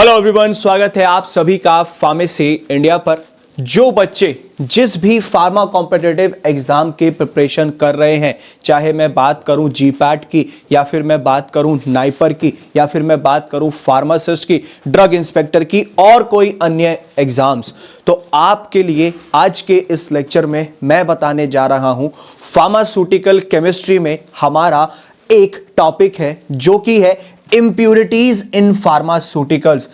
Hello everyone, स्वागत है आप सभी का फार्मेसी इंडिया पर। जो बच्चे जिस भी फार्मा कॉम्पिटिटिव एग्जाम की प्रिपरेशन कर रहे हैं, चाहे मैं बात करूं जीपैट की या फिर मैं बात करूं नाइपर की या फिर मैं बात करूं फार्मासिस्ट की, ड्रग इंस्पेक्टर की और कोई अन्य एग्जाम्स, तो आपके लिए आज के इस लेक्चर में मैं बताने जा रहा हूं फार्मास्यूटिकल केमिस्ट्री में हमारा एक टॉपिक है जो कि है इम्प्यूरिटीज इन फार्मास्यूटिकल्स।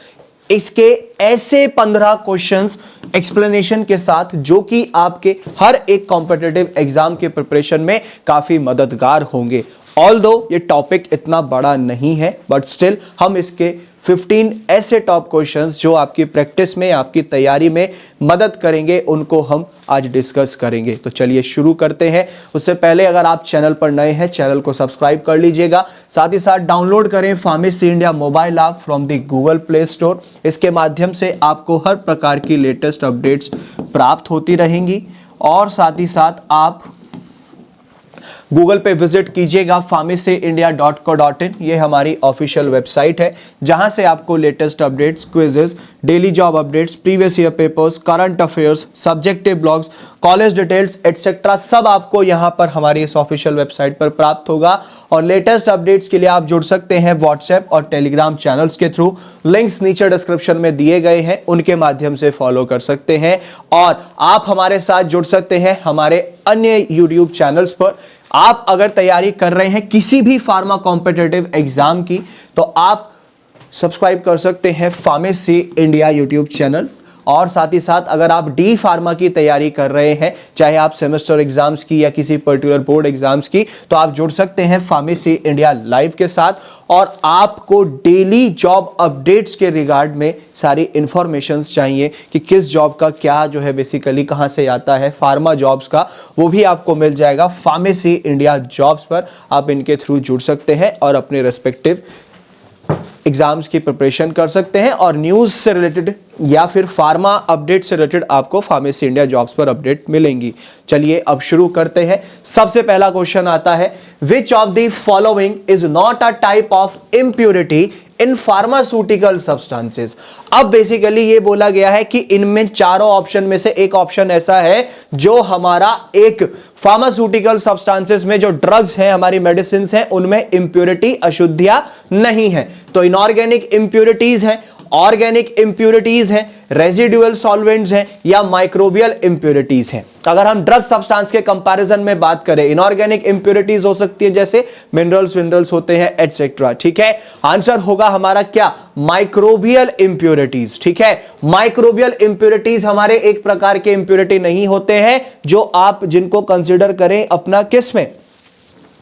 इसके ऐसे 15 क्वेश्चंस एक्सप्लेनेशन के साथ जो कि आपके हर एक कॉम्पिटिटिव एग्जाम के प्रिपरेशन में काफी मददगार होंगे। ऑल्दो ये टॉपिक इतना बड़ा नहीं है, बट स्टिल हम इसके 15 ऐसे टॉप क्वेश्चंस जो आपकी प्रैक्टिस में, आपकी तैयारी में मदद करेंगे, उनको हम आज डिस्कस करेंगे। तो चलिए शुरू करते हैं। उससे पहले अगर आप चैनल पर नए हैं, चैनल को सब्सक्राइब कर लीजिएगा। साथ ही साथ डाउनलोड करें pharmacy India mobile app from the Google play store. इसके माध्यम से आपको हर प्रकार की लेटेस्ट अपडेट्स प्राप्त होती रहेंगी। और साथ ही साथ आप गूगल पे विजिट कीजिएगा pharmacyindia.co.in। ये हमारी ऑफिशियल वेबसाइट है जहां से आपको latest updates, quizzes, daily job updates, previous year papers, current affairs, subjective blogs, college details etcetera सब आपको यहां पर हमारी इस ऑफिशियल वेबसाइट पर प्राप्त होगा। और लेटेस्ट अपडेट्स के लिए आप जुड़ सकते हैं व्हाट्सएप और टेलीग्राम चैनल्स के थ्रू। लिंक्स नीचे डिस्क्रिप्शन में दिए गए हैं, उनके माध्यम से फॉलो कर सकते हैं। और आप हमारे साथ जुड़ सकते हैं हमारे अन्य यूट्यूब चैनल्स पर। आप अगर तैयारी कर रहे हैं किसी भी फार्मा कॉम्पिटिटिव एग्जाम की, तो आप सब्सक्राइब कर सकते हैं फार्मेसी इंडिया यूट्यूब चैनल। और साथ ही साथ अगर आप डी फार्मा की तैयारी कर रहे हैं, चाहे आप सेमेस्टर एग्जाम्स की या किसी पर्टिकुलर बोर्ड एग्जाम्स की, तो आप जुड़ सकते हैं फार्मेसी इंडिया लाइव के साथ। और आपको डेली जॉब अपडेट्स के रिगार्ड में सारी इंफॉर्मेशंस चाहिए कि किस जॉब का क्या जो है बेसिकली कहां से आता है, फार्मा जॉब्स का, वो भी आपको मिल जाएगा फार्मेसी इंडिया जॉब्स पर। आप इनके थ्रू जुड़ सकते हैं और अपने रेस्पेक्टिव एग्जाम्स की प्रिपरेशन कर सकते हैं। और न्यूज से रिलेटेड या फिर फार्मा अपडेट से रिलेटेड आपको फार्मेसी इंडिया जॉब्स पर अपडेट मिलेंगी। चलिए अब शुरू करते हैं। सबसे पहला क्वेश्चन आता है, which of the following is not a type of impurity in pharmaceutical substances. अब बेसिकली ये बोला गया है कि इनमें चारों ऑप्शन में से एक ऑप्शन ऐसा है जो हमारा एक फार्मास्यूटिकल सब्सटेंसेस में, जो ड्रग्स हैं, हमारी मेडिसिन हैं, उनमें इंप्यूरिटी, अशुद्धियां नहीं है। तो इनऑर्गेनिक इंप्यूरिटीज हैं, ऑर्गेनिक इंप्यूरिटीज हैं, रेजिडुअल सॉल्वेंट्स हैं या माइक्रोबियल इंप्यूरिटीज हैं। अगर हम ड्रग सब्सटेंस के कंपैरिजन में बात करें, इनऑर्गेनिक इंप्यूरिटीज हो सकती है जैसे मिनरल्स विनरल्स होते हैं एटसेट्रा। ठीक है, आंसर होगा हमारा क्या, माइक्रोबियल इंप्यूरिटीज। ठीक है, माइक्रोबियल इंप्यूरिटीज हमारे एक प्रकार के इंप्यूरिटी नहीं होते हैं जो आप जिनको कंसीडर करें अपना किस में,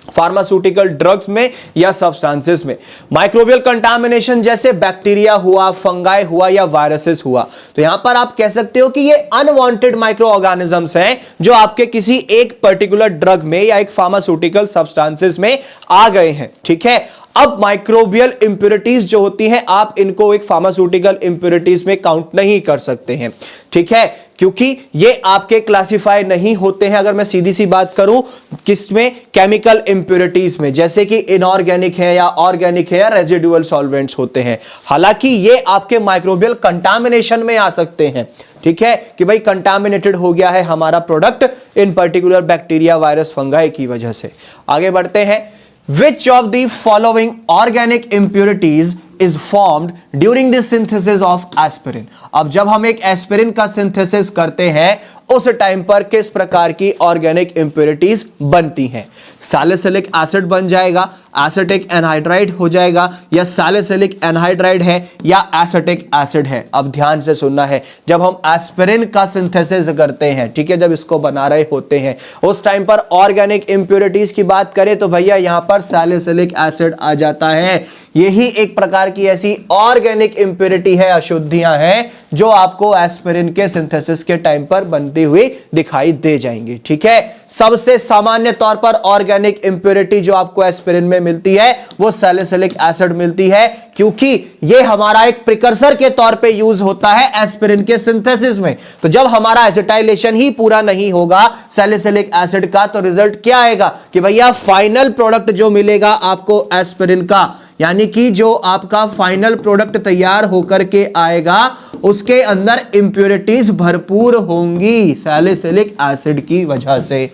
फार्मास्यूटिकल ड्रग्स में या सब्सटेंसेस में। माइक्रोबियल कंटामिनेशन जैसे बैक्टीरिया हुआ, फंगाई हुआ या वायरसेस हुआ, तो यहां पर आप कह सकते हो कि ये अनवांटेड माइक्रो ऑर्गेनिजम्स हैं जो आपके किसी एक पर्टिकुलर ड्रग में या एक फार्मास्यूटिकल सब्सटेंसेस में आ गए हैं। ठीक है, अब माइक्रोबियल इंप्यूरिटीज जो होती हैं, आप इनको एक फार्मास्यूटिकल इंप्यूरिटीज में काउंट नहीं कर सकते हैं। ठीक है, क्योंकि ये आपके क्लासिफाई नहीं होते हैं। अगर मैं सीधी सी बात करूं, किसमें, केमिकल इंप्यूरिटीज में, जैसे कि इनऑर्गेनिक है या ऑर्गेनिक है या रेजिडुअल सॉल्वेंट्स होते हैं। हालांकि ये आपके माइक्रोबियल कंटामिनेशन में आ सकते हैं। ठीक है, कि भाई कंटामिनेटेड हो गया है हमारा product in particular bacteria, virus, fungi की वजह से। आगे बढ़ते हैं। Which of the following organic impurities is formed during the synthesis of aspirin? अब जब हम एक एस्पिरिन का सिंथेसिस करते हैं, उस टाइम पर किस प्रकार की ऑर्गेनिक इंप्यूरिटीज बनती हैं? सैलिसिलिक एसिड बन जाएगा, एसिटिक एनहाइड्राइड हो जाएगा, या सैलिसिलिक एनहाइड्राइड है या एसिटिक एसिड है। अब ध्यान से सुनना है, जब हम एस्पिरिन का सिंथेसिस करते हैं, ठीक है, जब इसको बना रहे होते हैं, उस टाइम पर ऑर्गेनिक इंप्यूरिटीज की बात करें तो भैया यहां पर सैलिसिलिक एसिड आ जाता है। यही एक प्रकार की ऐसी ऑर्गेनिक इंप्यूरिटी है, अशुद्धियां हैं, जो आपको एस्पिरिन के सिंथेसिस के टाइम पर बनती हुई दिखाई दे जाएंगी। ठीक है, सबसे सामान्य तौर पर ऑर्गेनिक इंप्योरिटी जो आपको एस्पिरिन में मिलती है वो सैलिसिलिक एसिड मिलती है, क्योंकि ये हमारा एक प्रिकर्सर के तौर पे यूज होता है एस्पिरिन के सिंथेसिस में। तो जब हमारा एसिटाइलेशन ही पूरा नहीं होगा सैलिसिलिक एसिड का, तो रिजल्ट क्या आएगा कि भैया फाइनल प्रोडक्ट जो मिलेगा आपको एस्पिरिन का, यानी कि जो आपका फाइनल प्रोडक्ट तैयार होकर के आएगा उसके अंदर इंप्योरिटीज भरपूर होंगी सैलिसिलिक एसिड की वजह से।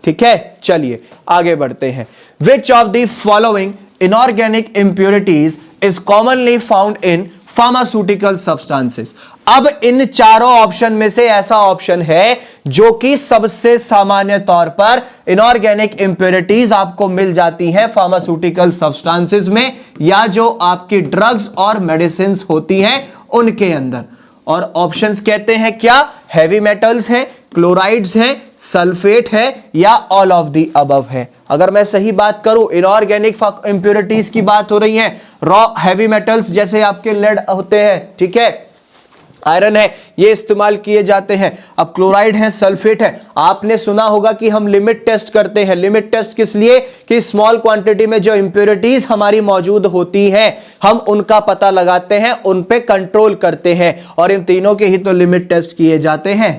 ठीक है, चलिए आगे बढ़ते हैं। Which of the following inorganic impurities is commonly found in pharmaceutical substances. अब इन चारों ऑप्शन में से ऐसा ऑप्शन है जो कि सबसे सामान्य तौर पर इनऑर्गेनिक इंप्योरिटीज आपको मिल जाती हैं फार्मास्यूटिकल सब्सटेंसेस में, या जो आपकी ड्रग्स और मेडिसिन होती हैं उनके अंदर। और ऑप्शंस कहते हैं क्या? हैवी मेटल्स हैं, क्लोराइड्स हैं, सल्फेट है, या ऑल ऑफ द अबव है। अगर मैं सही बात करूं, इनऑर्गेनिक इंप्योरिटीज की बात हो रही है। रॉ हैवी मेटल्स जैसे आपके लेड होते हैं, ठीक है, आयरन है, ये इस्तेमाल किए जाते हैं। अब क्लोराइड है, सल्फेट है। आपने सुना होगा कि हम लिमिट टेस्ट करते हैं। लिमिट टेस्ट किस लिए? कि स्मॉल क्वांटिटी में जो इंप्योरिटीज हमारी मौजूद होती हैं हम उनका पता लगाते हैं, उन पे कंट्रोल करते हैं, और इन तीनों के ही तो लिमिट टेस्ट किए जाते हैं,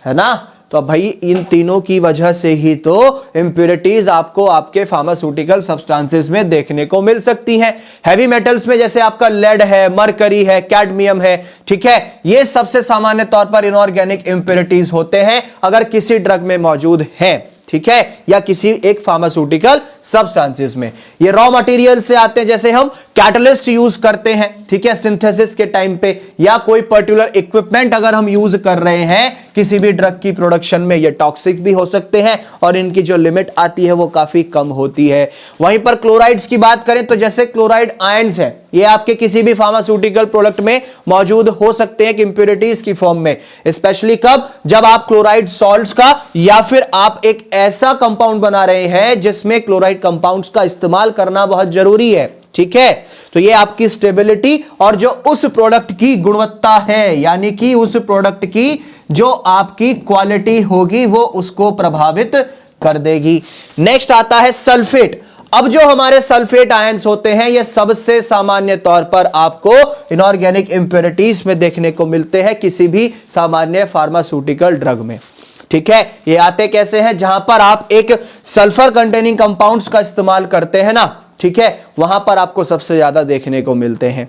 है ना। तो भाई इन तीनों की वजह से ही तो इंप्योरिटीज आपको आपके फार्मास्यूटिकल सब्सटेंसेस में देखने को मिल सकती हैं। हैवी मेटल्स में जैसे आपका लेड है, मरकरी है, कैडमियम है, ठीक है, ये सबसे सामान्य तौर पर इनऑर्गेनिक इंप्योरिटीज होते हैं अगर किसी ड्रग में मौजूद हैं, ठीक है, या किसी एक फार्मास्यूटिकल सब्सटेंसेस में। ये रॉ मटेरियल से आते हैं, जैसे हम कैटलिस्ट यूज करते हैं, ठीक है, सिंथेसिस के टाइम पे, या कोई पर्टिकुलर इक्विपमेंट अगर हम यूज कर रहे हैं किसी भी ड्रग की प्रोडक्शन में, ये टॉक्सिक भी हो सकते हैं और इनकी जो लिमिट आती है वो काफी कम होती है। वहीं पर क्लोराइड्स की बात करें तो जैसे क्लोराइड आयंस है, ये आपके किसी भी फार्मास्यूटिकल प्रोडक्ट में मौजूद हो सकते हैं इंप्योरिटीज की फॉर्म में। स्पेशली कब? जब आप क्लोराइड सॉल्ट्स का या फिर आप एक ऐसा कंपाउंड बना रहे हैं जिसमें क्लोराइड कंपाउंड्स का इस्तेमाल करना बहुत जरूरी है, ठीक है। तो ये आपकी स्टेबिलिटी और जो उस प्रोडक्ट की गुणवत्ता है, यानी कि उस प्रोडक्ट की जो आपकी क्वालिटी होगी वो उसको प्रभावित कर देगी। नेक्स्ट आता है सल्फेट। अब जो हमारे सल्फेट आयंस होते हैं ये सबसे सामान्य तौर पर आपको इनऑर्गेनिक इंप्योरिटीज में देखने को मिलते हैं किसी भी सामान्य फार्मास्यूटिकल ड्रग में, ठीक है। ये आते कैसे हैं? जहां पर आप एक सल्फर कंटेनिंग कंपाउंड्स का इस्तेमाल करते हैं ना, ठीक है, वहां पर आपको सबसे ज्यादा देखने को मिलते हैं।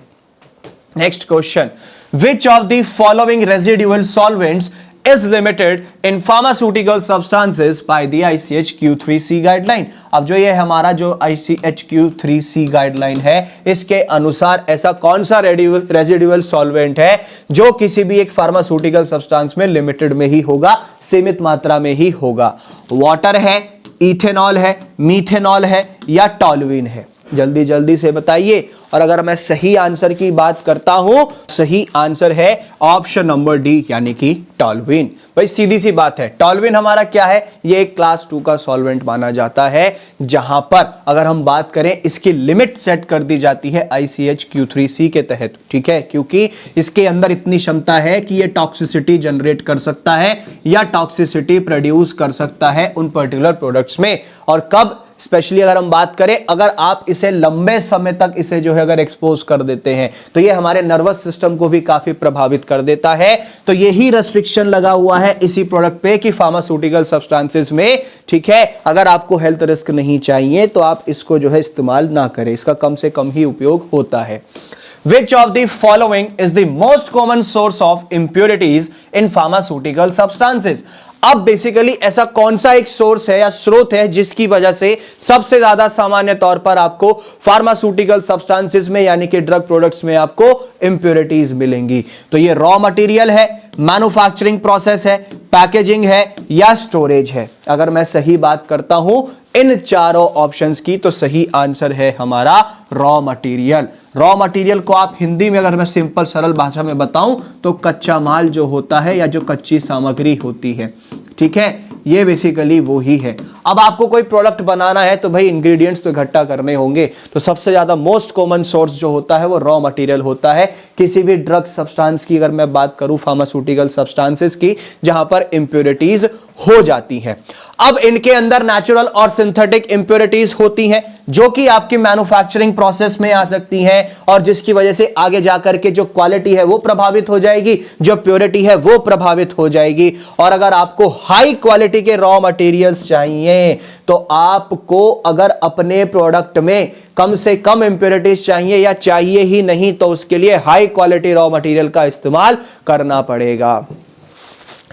Next question, which of the following residual solvents is limited in pharmaceutical substances by the ICH-Q3C guideline। अब जो ये हमारा जो ICH-Q3C गाइडलाइन है इसके अनुसार ऐसा कौन सा रेजिडुअल सॉल्वेंट है जो किसी भी एक फार्मास्यूटिकल सब्सटेंस में लिमिटेड में ही होगा, सीमित मात्रा में ही होगा? वाटर है, इथेनॉल है, मीथेनॉल है, या टॉलुइन है? जल्दी जल्दी से बताइए। और अगर मैं सही आंसर की बात करता हूं, सही आंसर है ऑप्शन नंबर डी, यानी कि टॉलुइन। भाई सीधी सी बात है, टॉलुइन हमारा क्या है? ये एक क्लास 2 का सॉल्वेंट माना जाता है, जहां पर अगर हम बात करें इसकी लिमिट सेट कर दी जाती है ICH-Q3C के तहत, ठीक है, क्योंकि इसके अंदर इतनी क्षमता है कि ये टॉक्सिसिटी जनरेट कर सकता है या टॉक्सिसिटी प्रोड्यूस कर सकता है उन पर्टिकुलर प्रोडक्ट्स में। और कब? स्पेशली अगर हम बात करें, अगर आप इसे लंबे समय तक इसे जो है अगर एक्सपोज कर देते हैं तो ये हमारे नर्वस सिस्टम को भी काफी प्रभावित कर देता है। तो यही रेस्ट्रिक्शन लगा हुआ है इसी प्रोडक्ट पे कि फार्मास्यूटिकल सब्सटेंसेस में, ठीक है, अगर आपको हेल्थ रिस्क नहीं चाहिए तो आप इसको जो है इस्तेमाल ना करें, इसका कम से कम ही उपयोग होता है। Which of the following is the most common source of impurities in pharmaceutical substances? अब बेसिकली ऐसा कौन सा एक सोर्स है या स्रोत है जिसकी वजह से सबसे ज्यादा सामान्य तौर पर आपको फार्मास्यूटिकल सब्सटेंसेस में यानी कि ड्रग प्रोडक्ट्स में आपको इंप्योरिटीज मिलेंगी? तो ये रॉ मटेरियल है, मैन्युफैक्चरिंग प्रोसेस है, पैकेजिंग है, या स्टोरेज है? अगर मैं सही बात करता हूं इन चारों ऑप्शंस की तो सही आंसर है हमारा रॉ मटेरियल। रॉ मटेरियल को आप हिंदी में अगर मैं सिंपल सरल भाषा में बताऊं तो कच्चा माल जो होता है या जो कच्ची सामग्री होती है, ठीक है, ये बेसिकली वो ही है। अब आपको कोई प्रोडक्ट बनाना है तो भाई इंग्रेडिएंट्स तो इकट्ठा करने होंगे, तो सबसे ज्यादा मोस्ट कॉमन सोर्स जो होता है वो रॉ मटेरियल होता है। किसी भी ड्रग सब्सटेंस की अगर मैं बात करूं, फार्मास्यूटिकल सब्सटेंसेस की, जहां पर इंप्योरिटीज हो जाती हैं। अब इनके अंदर नेचुरल और सिंथेटिक इंप्योरिटीज होती हैं जो कि आपकी मैन्युफैक्चरिंग प्रोसेस में आ सकती हैं और जिसकी वजह से आगे जाकर के जो क्वालिटी है वो प्रभावित हो जाएगी, जो प्योरिटी है वो प्रभावित हो जाएगी। और अगर आपको हाई क्वालिटी के रॉ मटेरियल्स चाहिए तो आपको अगर अपने प्रोडक्ट में कम से कम इंप्योरिटीज चाहिए या चाहिए ही नहीं तो उसके लिए हाई क्वालिटी रॉ मटेरियल का इस्तेमाल करना पड़ेगा।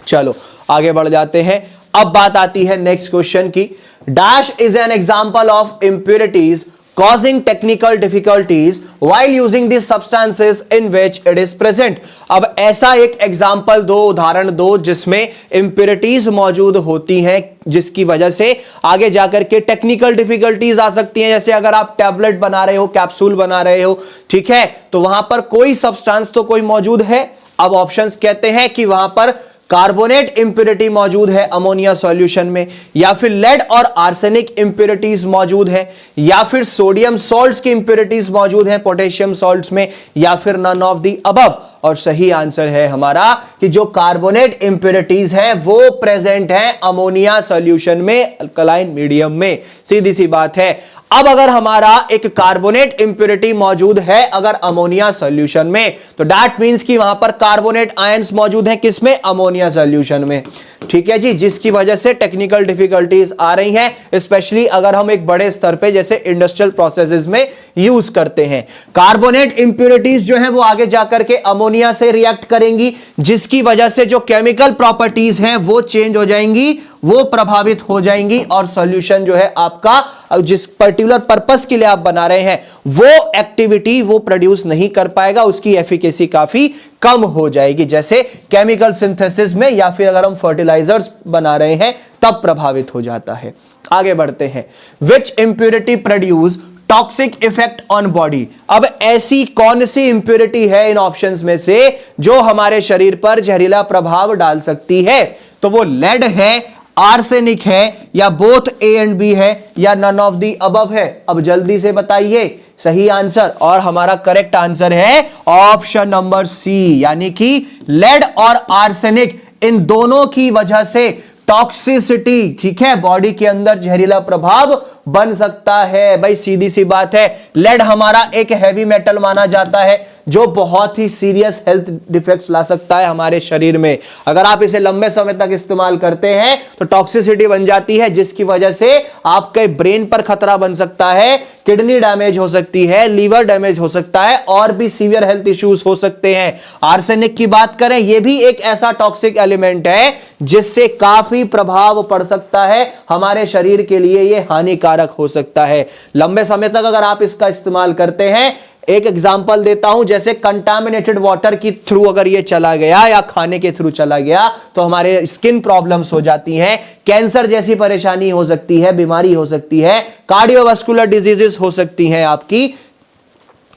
चलो आगे बढ़ जाते हैं। अब बात आती है नेक्स्ट क्वेश्चन की। Dash is an example of impurities causing technical difficulties while using the substances in which it is present। अब ऐसा एक एग्जांपल दो, उदाहरण दो जिसमें इंप्योरिटीज मौजूद होती हैं जिसकी वजह से आगे जाकर के टेक्निकल डिफिकल्टीज आ सकती हैं। जैसे अगर आप टैबलेट बना रहे हो, कैप्सूल बना रहे हो, ठीक है, तो वहां पर कोई सब्सटेंस तो कोई मौजूद है। अब ऑप्शंस कहते हैं कि वहां पर कार्बोनेट इंप्योरिटी मौजूद है अमोनिया सॉल्यूशन में, या फिर लेड और आर्सेनिक इंप्योरिटीज मौजूद है, या फिर सोडियम सॉल्ट्स की इंप्योरिटीज मौजूद है पोटेशियम सॉल्ट्स में, या फिर नन ऑफ द अबव। और सही आंसर है हमारा कि जो कार्बोनेट इंप्योरिटीज हैं वो प्रेजेंट हैं अमोनिया सॉल्यूशन में, अल्कलाइन मीडियम में। सीधी सी बात है। अब अगर हमारा एक कार्बोनेट इंप्योरिटी मौजूद है अगर अमोनिया सॉल्यूशन में, तो दैट मींस कि वहां पर कार्बोनेट आयंस मौजूद हैं किसमें, अमोनिया सॉल्यूशन में। ठीक है जी, जिसकी वजह से टेक्निकल डिफिकल्टीज आ रही हैं, स्पेशली अगर हम एक बड़े स्तर पे जैसे इंडस्ट्रियल प्रोसेसेस में यूज करते हैं। कार्बोनेट इंप्योरिटीज जो है वो आगे जाकर के अमोनिया से रिएक्ट करेंगी, जिसकी वजह से जो केमिकल प्रॉपर्टीज हैं वो चेंज हो जाएंगी, वो प्रभावित हो जाएंगी और सॉल्यूशन जो है आपका जिस पर्टिकुलर पर्पस के लिए आप बना रहे हैं वो एक्टिविटी वो प्रोड्यूस नहीं कर पाएगा, उसकी एफिकेसी काफी कम हो जाएगी। जैसे केमिकल सिंथेसिस में या फिर अगर हम फर्टिलाइजर्स बना रहे हैं तब प्रभावित हो जाता है। आगे बढ़ते हैं। Which impurity produce toxic effect on body. अब ऐसी कौन सी इंप्योरिटी है इन ऑप्शंस में से जो हमारे शरीर पर जहरीला प्रभाव डाल सकती है? तो वो लेड है, आर्सेनिक है, या बोथ ए एंड बी है, या नन ऑफ दी अबव है। अब जल्दी से बताइए सही आंसर, और हमारा करेक्ट आंसर है ऑप्शन नंबर सी, यानी कि लेड और आर्सेनिक इन दोनों की वजह से टॉक्सिसिटी, ठीक है, बॉडी के अंदर जहरीला प्रभाव बन सकता है। भाई सीधी सी बात है, लेड हमारा एक हैवी मेटल माना जाता है जो बहुत ही सीरियस हेल्थ डिफेक्ट्स ला सकता है हमारे शरीर में। अगर आप इसे लंबे समय तक इस्तेमाल करते हैं तो टॉक्सिसिटी बन जाती है, जिसकी वजह से आपके ब्रेन पर खतरा बन सकता है, किडनी डैमेज हो सकती है, लीवर डैमेज हो सकता है, और भी सीवियर हेल्थ इश्यूज हो सकते हैं। आर्सेनिक की बात करें, यह भी एक ऐसा टॉक्सिक एलिमेंट है जिससे काफी प्रभाव पड़ सकता है हमारे शरीर के लिए, यह हानिकारक हो सकता है लंबे समय तक अगर आप इसका इस्तेमाल करते हैं। एक एग्जांपल देता हूं, जैसे कंटामिनेटेड वाटर की थ्रू अगर ये चला गया या खाने के थ्रू चला गया तो हमारे स्किन प्रॉब्लम्स हो जाती हैं, कैंसर जैसी परेशानी हो सकती है, बीमारी हो सकती है, कार्डियोवास्कुलर डिजीजेस हो सकती हैं, आपकी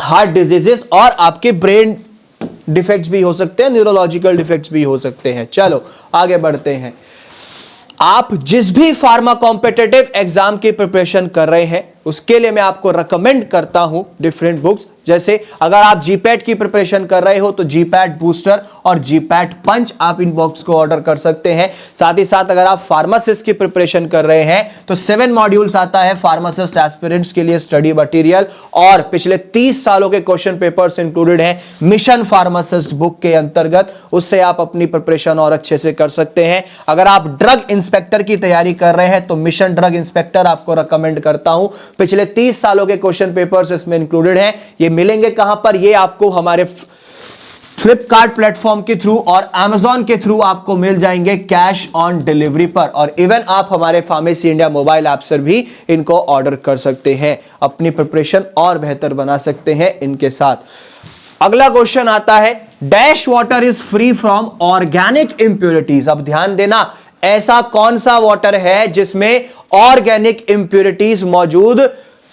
हार्ट डिजीजेस, और आपके ब्रेन डिफेक्ट्स भी हो सकते हैं, न्यूरोलॉजिकल डिफेक्ट्स भी हो सकते हैं। चलो आगे बढ़ते हैं। आप जिस भी फार्मा कॉम्पिटिटिव एग्जाम की प्रिपरेशन कर रहे हैं उसके लिए मैं आपको रिकमेंड करता हूं डिफरेंट बुक्स। जैसे अगर आप जीपैट की प्रिपरेशन कर रहे हो तो जीपैट बूस्टर और जीपैट पंच आप इन बुक्स को ऑर्डर कर सकते हैं। साथ ही साथ अगर आप फार्मासिस्ट की प्रिपरेशन कर रहे हैं तो 7 मॉड्यूल्स आता है फार्मासिस्ट एस्पिरेंट्स के लिए स्टडी मटेरियल, और पिछले 30 सालों के क्वेश्चन पेपर्स इंक्लूडेड हैं मिशन फार्मासिस्ट बुक के अंतर्गत, उससे आप अपनी प्रिपरेशन और अच्छे से कर सकते हैं। अगर आप ड्रग इंस्पेक्टर की तैयारी कर रहे हैं तो मिशन ड्रग इंस्पेक्टर आपको रिकमेंड करता हूं। पिछले 30 सालों के क्वेश्चन पेपर्स इसमें इंक्लूडेड हैं। ये मिलेंगे कहां पर? ये आपको हमारे फ्लिपकार्ट प्लेटफॉर्म के थ्रू और अमेजॉन के थ्रू आपको मिल जाएंगे कैश ऑन डिलीवरी पर, और इवन आप हमारे फार्मेसी इंडिया मोबाइल ऐप से भी इनको ऑर्डर कर सकते हैं, अपनी प्रिपरेशन और बेहतर बना सकते हैं इनके साथ। अगला क्वेश्चन आता है, dash water is free from organic impurities. अब ध्यान देना, ऐसा कौन सा वाटर है जिसमें ऑर्गेनिक इंप्योरिटीज मौजूद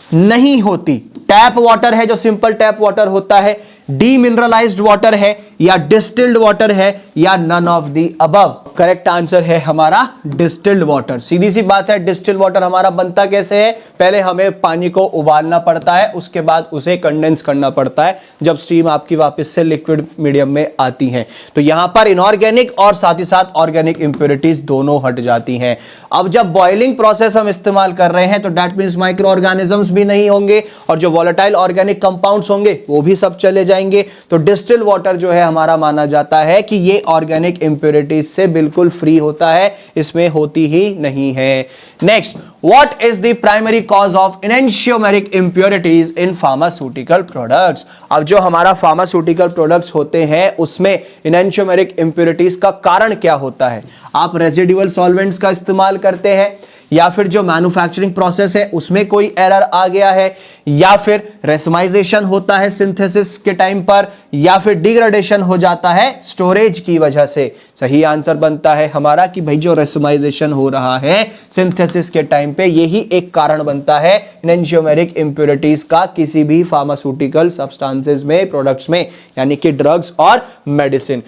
नहीं होती? टैप वाटर है जो सिंपल टैप वाटर होता है, डीमिनरलाइज्ड वाटर है, या डिस्टिल्ड वाटर है, या none of the above. Correct answer है हमारा डिस्टिल्ड वाटर। सीधी सी बात है, डिस्टिल्ड वाटर हमारा बनता कैसे है? पहले हमें पानी को उबालना पड़ता है, उसके बाद उसे कंडेंस करना पड़ता है जब स्टीम आपकी वापस से लिक्विड मीडियम में आती है। तो यहां पर इनऑर्गेनिक और साथ ही साथ ऑर्गेनिक इंप्योरिटीज दोनों हट जाती हैं। अब जब बॉइलिंग प्रोसेस हम इस्तेमाल कर रहे हैं तो दैट मींस माइक्रो ऑर्गेनिजम्स भी नहीं होंगे और जो वोलेटाइल ऑर्गेनिक कंपाउंड्स होंगे वो भी सब चले जाएंगे। तो डिस्टिल्ड वाटर जो है हमारा माना जाता है कि ये ऑर्गेनिक इंप्योरिटीज से बिल्कुल फ्री होता है, इसमें होती ही नहीं है। Next, what is the primary cause of enantiomeric impurities in pharmaceutical products? अब जो हमारा फार्मास्यूटिकल प्रोडक्ट्स होते हैं उसमें एनेंशियोमेरिक इंप्योरिटीज का कारण क्या होता है? आप रेजिडुअल सॉल्वेंट्स का इस्तेमाल करते हैं, या फिर जो मैन्युफैक्चरिंग प्रोसेस है उसमें कोई एरर आ गया है, या फिर रेसमाइजेशन होता है सिंथेसिस के टाइम पर, या फिर डिग्रेडेशन हो जाता है स्टोरेज की वजह से। सही आंसर बनता है हमारा कि भाई जो रेसमाइजेशन हो रहा है सिंथेसिस के टाइम पे, यही एक कारण बनता है एनेंशियोमेरिक इंप्योरिटीज का किसी भी फार्मास्यूटिकल सब्सटेंसेस में, प्रोडक्ट्स में, यानी कि ड्रग्स और मेडिसिन।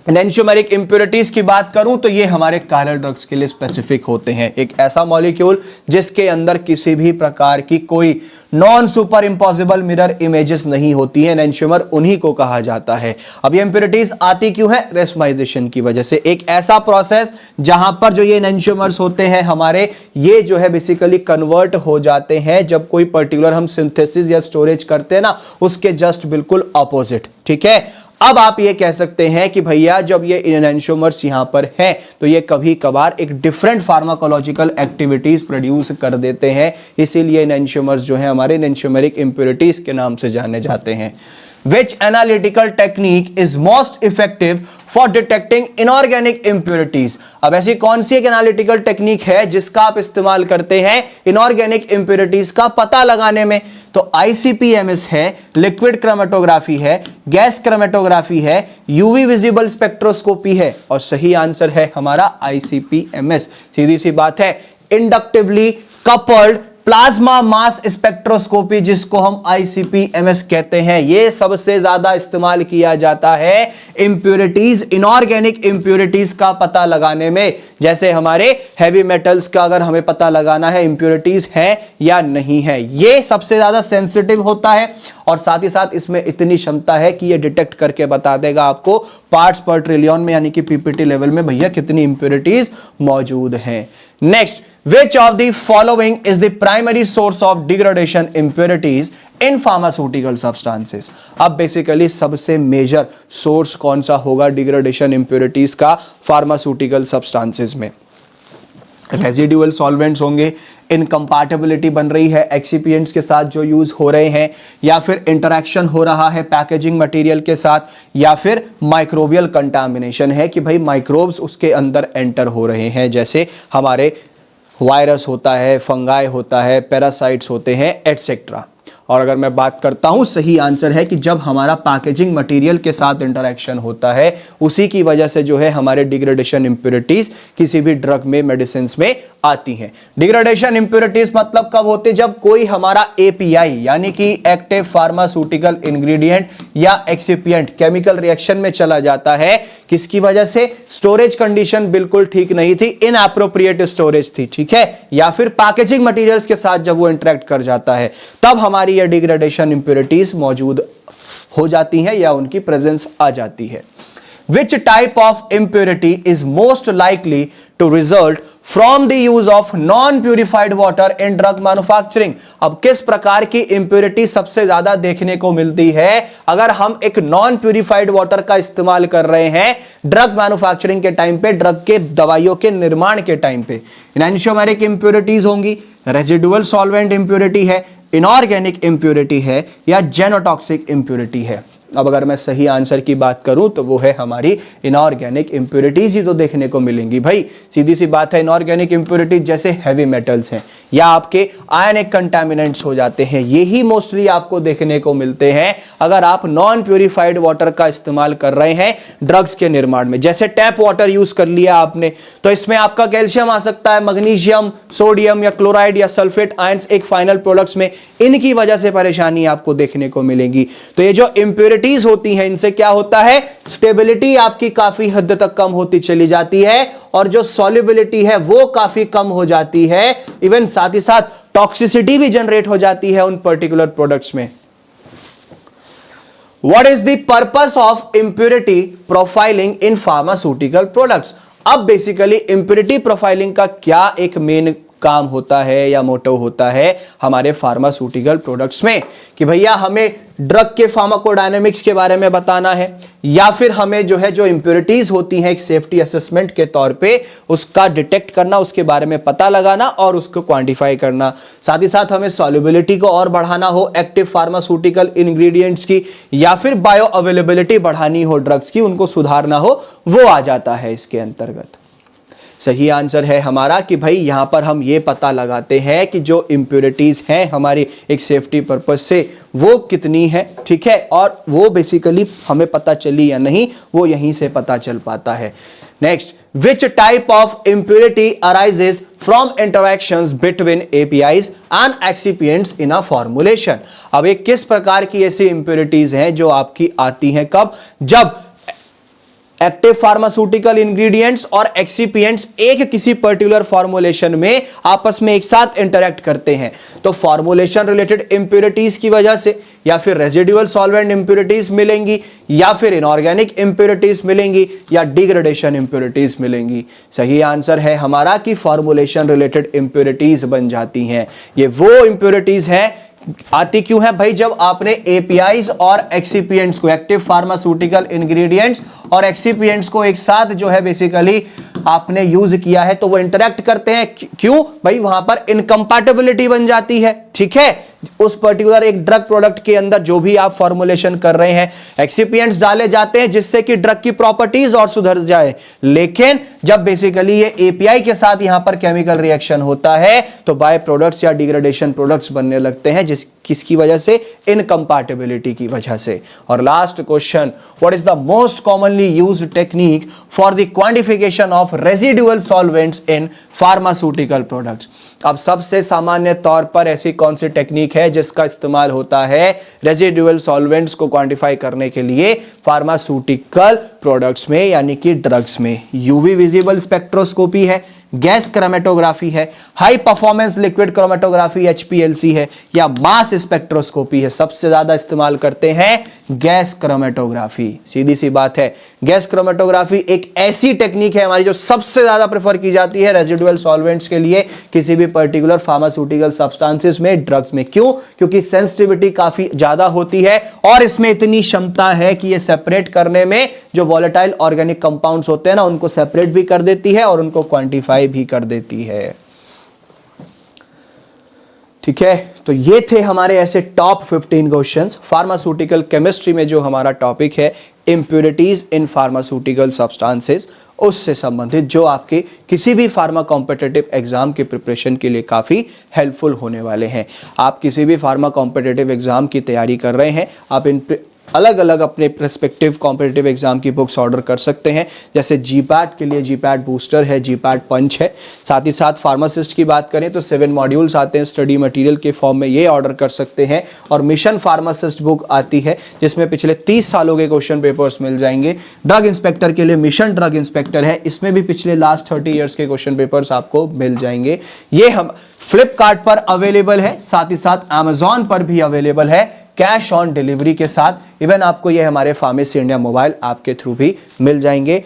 एनेंशियोमेरिक इंप्योरिटीज की बात करूं तो ये हमारे कायरल ड्रग्स के लिए स्पेसिफिक होते हैं। एक ऐसा मॉलिक्यूल जिसके अंदर किसी भी प्रकार की कोई non super impossible mirror images नहीं होती है, एनेंशियोमर उन्हीं को कहा जाता है। अब ये इंप्योरिटीज आती क्यों है? रेसमाइजेशन की वजह से। एक ऐसा प्रोसेस जहां पर जो ये एनेंशियोमर्स होते हैं हमारे, ये जो है बेसिकली कन्वर्ट हो जाते हैं जब कोई पर्टिकुलर हम सिंथेसिस या स्टोरेज करते हैं ना, उसके जस्ट बिल्कुल ऑपोजिट। ठीक है, अब आप ये कह सकते हैं कि भैया जब ये एनेंशियोमर्स यहां पर हैं तो ये कभी कभार एक डिफरेंट फार्माकोलॉजिकल एक्टिविटीज प्रोड्यूस कर देते हैं, इसीलिए एनेंशियोमर्स जो है हमारे एनेंशियोमेरिक इंप्योरिटीज के नाम से जाने जाते हैं। Which analytical technique is most effective for detecting inorganic impurities? अब ऐसी कौन सी एक एनालिटिकल टेक्निक है जिसका आप इस्तेमाल करते हैं इनऑर्गेनिक इंप्योरिटीज का पता लगाने में? तो ICP-MS है, लिक्विड क्रोमेटोग्राफी है, गैस क्रोमेटोग्राफी है, यूवी विजिबल स्पेक्ट्रोस्कोपी है, और सही आंसर है हमारा ICP-MS। सीधी सी बात है, inductively coupled plasma mass spectroscopy जिसको हम ICP-MS कहते हैं, ये सबसे ज्यादा इस्तेमाल किया जाता है इंप्योरिटीज, इनऑर्गेनिक इंप्योरिटीज का पता लगाने में। जैसे हमारे हैवी मेटल्स का अगर हमें पता लगाना है इंप्योरिटीज है या नहीं है, ये सबसे ज्यादा सेंसिटिव होता है और साथ ही साथ इसमें इतनी क्षमता है कि ये डिटेक्ट करके बता देगा आपको पार्ट्स पर ट्रिलियन में, यानी कि PPT लेवल में भैया कितनी इंप्योरिटीज मौजूद हैं। Next, which of the following is the primary source of degradation impurities in pharmaceutical substances? अब बेसिकली सबसे मेजर सोर्स कौन सा होगा डिग्रेडेशन इंप्योरिटीज का फार्मास्यूटिकल सब्सटेंसेस में? रेजिडुअल सॉल्वेंट्स होंगे, इनकम्पैटिबिलिटी बन रही है एक्सिपिएंट्स के साथ जो यूज हो रहे हैं, या फिर इंटरेक्शन हो रहा है पैकेजिंग मटेरियल के साथ, या फिर माइक्रोबियल कंटामिनेशन है कि भाई माइक्रोब्स उसके अंदर एंटर हो रहे हैं, जैसे हमारे वायरस होता है, फंगाई होता है, पैरासाइट्स होते हैं, एटसेट्रा। और अगर मैं बात करता हूं, सही आंसर है कि जब हमारा पैकेजिंग मटेरियल के साथ इंटरेक्शन होता है उसी की वजह से जो है हमारे डिग्रेडेशन इंप्योरिटीज किसी भी ड्रग में, मेडिसिन में आती हैं। डिग्रेडेशन इंप्योरिटीज मतलब कब होते हैं? जब कोई हमारा API यानी कि एक्टिव फार्मास्यूटिकल इंग्रेडिएंट या एक्सिपिएंट केमिकल रिएक्शन में चला जाता है, किसकी वजह से? स्टोरेज कंडीशन बिल्कुल ठीक नहीं थी, इनएप्रोप्रिएट स्टोरेज थी, ठीक है, या फिर पैकेजिंग मटेरियल्स के साथ जब वो इंटरेक्ट कर जाता है तब हमारी ये डिग्रेडेशन इंप्योरिटीज मौजूद हो जाती हैं या उनकी प्रेजेंस आ जाती है। Which type of impurity is most likely to result from the use of non-purified water in drug manufacturing? अब किस प्रकार की impurity सबसे ज्यादा देखने को मिलती है अगर हम एक नॉन प्यूरिफाइड वाटर का इस्तेमाल कर रहे हैं ड्रग मैन्युफैक्चरिंग के टाइम पे, ड्रग के दवाइयों के निर्माण के टाइम पे? एनेंशियोमेरिक इंप्योरिटीज होंगी, रेजिडुअल सॉल्वेंट इंप्योरिटी है, इनऑर्गेनिक इंप्योरिटी है, या जेनोटॉक्सिक इंप्योरिटी है? अब अगर मैं सही आंसर की बात करूं तो वो है हमारी इनऑर्गेनिक इंप्योरिटीज ही तो देखने को मिलेंगी भाई। सीधी सी बात है, इनऑर्गेनिक इंप्योरिटीज जैसे हैवी मेटल्स हैं या आपके आयनिक कंटामिनेंट्स हो जाते हैं, यही मोस्टली आपको देखने को मिलते हैं अगर आप नॉन प्यूरिफाइड वाटर का इस्तेमाल कर रहे हैं ड्रग्स के निर्माण में। जैसे टैप वाटर यूज कर लिया आपने तो इसमें आपका कैल्शियम आ सकता है, मैग्नीशियम, सोडियम या क्लोराइड या सल्फेट आयंस एक फाइनल प्रोडक्ट्स में, इनकी वजह से परेशानी आपको देखने को मिलेगी। तो ये जो इंप्योरिटीज होती हैं इनसे क्या होता है, स्टेबिलिटी आपकी काफी हद तक कम होती चली जाती है और जो सॉल्युबिलिटी है वो काफी कम हो जाती है। इवन साथ ही साथ टॉक्सिसिटी भी जनरेट हो जाती है उन पर्टिकुलर प्रोडक्ट्स में। What is the purpose of impurity profiling in pharmaceutical products? अब बेसिकली impurity profiling का क्या एक मेन काम होता है या मोटो होता है हमारे फार्मास्यूटिकल प्रोडक्ट्स में कि भैया हमें ड्रग के फार्माकोडायनेमिक्स के बारे में बताना है या फिर हमें जो इंप्योरिटीज होती हैं एक सेफ्टी असेसमेंट के तौर पे उसका डिटेक्ट करना, उसके बारे में पता लगाना और उसको क्वांटिफाई करना। साथ ही साथ हमें सॉल्युबिलिटी को और बढ़ाना हो एक्टिव फार्मास्यूटिकल इंग्रेडिएंट्स की या फिर बायो अवेलेबिलिटी बढ़ानी हो ड्रग्स की, उनको सुधारना हो, वो आ जाता है इसके अंतर्गत। सही आंसर है हमारा कि भाई यहां पर हम ये पता लगाते हैं कि जो इंप्योरिटीज हैं हमारी एक सेफ्टी पर्पस से वो कितनी है, ठीक है, और वो बेसिकली हमें पता चली या नहीं वो यहीं से पता चल पाता है। Next, which type of impurity arises from interactions between APIs and excipients in a formulation. अब एक किस प्रकार की ऐसी इंप्योरिटीज हैं जो आपकी आती हैं कब, जब एक्टिव फार्मास्यूटिकल इंग्रेडिएंट्स और एक्सिपिएंट्स एक किसी पर्टिकुलर फॉर्मुलेशन में आपस में एक साथ इंटरैक्ट करते हैं। तो फॉर्मुलेशन रिलेटेड इंप्योरिटीज की वजह से या फिर रेजिडुअल सॉल्वेंट इंप्योरिटीज मिलेंगी या फिर इनऑर्गेनिक इंप्योरिटीज मिलेंगी या डिग्रेडेशन इंप्योरिटीज मिलेंगी। सही आंसर है हमारा कि फॉर्मुलेशन रिलेटेड इंप्योरिटीज बन जाती हैं। ये वो इंप्योरिटीज हैं आती क्यों है भाई, जब आपने एपीआईज और एक्सिपिएंट्स को, एक्टिव फार्मास्यूटिकल इंग्रेडिएंट्स और एक्सिपिएंट्स को एक साथ बेसिकली आपने यूज किया है तो वो इंटरेक्ट करते हैं। क्यों भाई, वहां पर इनकम्पैटिबिलिटी बन जाती है, ठीक है। उस पर्टिकुलर एक ड्रग प्रोडक्ट के अंदर जो भी आप फॉर्मुलेशन कर रहे हैं एक्सिपिएंट्स डाले जाते हैं जिससे कि ड्रग की प्रॉपर्टीज और सुधर जाए, लेकिन जब बेसिकली ये एपीआई के साथ यहां पर केमिकल रिएक्शन होता है तो बाय प्रोडक्ट्स या डिग्रेडेशन प्रोडक्ट्स बनने लगते हैं, किसकी वजह से, इनकम्पैटिबिलिटी की वजह से। और last question, what is the most commonly used technique for the quantification of residual solvents in pharmaceutical products. अब सबसे सामान्य तौर पर ऐसी कौन सी टेक्निक है जिसका इस्तेमाल होता है रेजिडुअल सॉल्वेंट्स को क्वांटिफाई करने के लिए फार्मास्यूटिकल प्रोडक्ट्स में यानी कि ड्रग्स में? यूवी विजिबल स्पेक्ट्रोस्कोपी है, गैस क्रोमेटोग्राफी है, high performance liquid chromatography HPLC है या मास स्पेक्ट्रोस्कोपी है। सबसे ज्यादा इस्तेमाल करते हैं गैस क्रोमेटोग्राफी। सीधी सी बात है, गैस क्रोमेटोग्राफी एक ऐसी टेक्निक है हमारी जो सबसे ज्यादा प्रेफर की जाती है रेजिडुअल सॉल्वेंट्स के लिए किसी भी पर्टिकुलर फार्मास्यूटिकल सब्सटेंसेस में, ड्रग्स में। क्यों? क्योंकि सेंसिटिविटी काफी ज्यादा होती है और इसमें इतनी क्षमता है कि ये सेपरेट करने में जो वॉलेटाइल ऑर्गेनिक कंपाउंड्स होते हैं ना उनको सेपरेट भी कर देती है और उनको क्वांटिफाई भी कर देती है, ठीक है। तो ये थे हमारे ऐसे टॉप 15 क्वेश्चंस फार्मास्यूटिकल केमिस्ट्री में जो हमारा टॉपिक है इंप्योरिटीज इन फार्मास्यूटिकल सब्सटेंसेस, उससे संबंधित जो आपके किसी भी फार्मा कॉम्पिटिटिव एग्जाम के प्रिपरेशन के लिए काफ़ी हेल्पफुल होने वाले हैं। आप किसी भी फार्मा कॉम्पिटिटिव एग्जाम की तैयारी कर रहे हैं, आप इन अलग अलग अपने प्रेस्पेक्टिव कॉम्पिटिटिव एग्जाम की बुक्स ऑर्डर कर सकते हैं। जैसे जीपैट के लिए जीपैट बूस्टर है, जीपैट पंच है। साथ ही साथ फार्मासिस्ट की बात करें तो 7 मॉड्यूल्स आते हैं स्टडी मटेरियल के फॉर्म में, ये ऑर्डर कर सकते हैं। और मिशन फार्मासिस्ट बुक आती है जिसमें पिछले 30 सालों के क्वेश्चन पेपर्स मिल जाएंगे। ड्रग इंस्पेक्टर के लिए मिशन ड्रग इंस्पेक्टर है, इसमें भी पिछले लास्ट 30 ईयर्स के क्वेश्चन पेपर्स आपको मिल जाएंगे। ये हम फ्लिपकार्ट पर अवेलेबल है, साथ ही साथ अमेजॉन पर भी अवेलेबल है कैश ऑन डिलीवरी के साथ। इवन आपको ये हमारे फार्मेसी इंडिया मोबाइल ऐप के थ्रू भी मिल जाएंगे।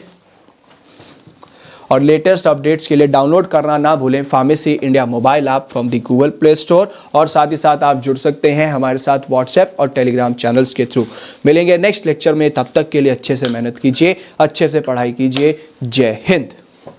और लेटेस्ट अपडेट्स के लिए डाउनलोड करना ना भूलें pharmacy India mobile app from the Google play store. और साथ ही साथ आप जुड़ सकते हैं हमारे साथ व्हाट्सएप और टेलीग्राम चैनल्स के थ्रू। मिलेंगे नेक्स्ट लेक्चर में, तब तक के लिए अच्छे से मेहनत कीजिए, अच्छे से पढ़ाई कीजिए। जय हिंद।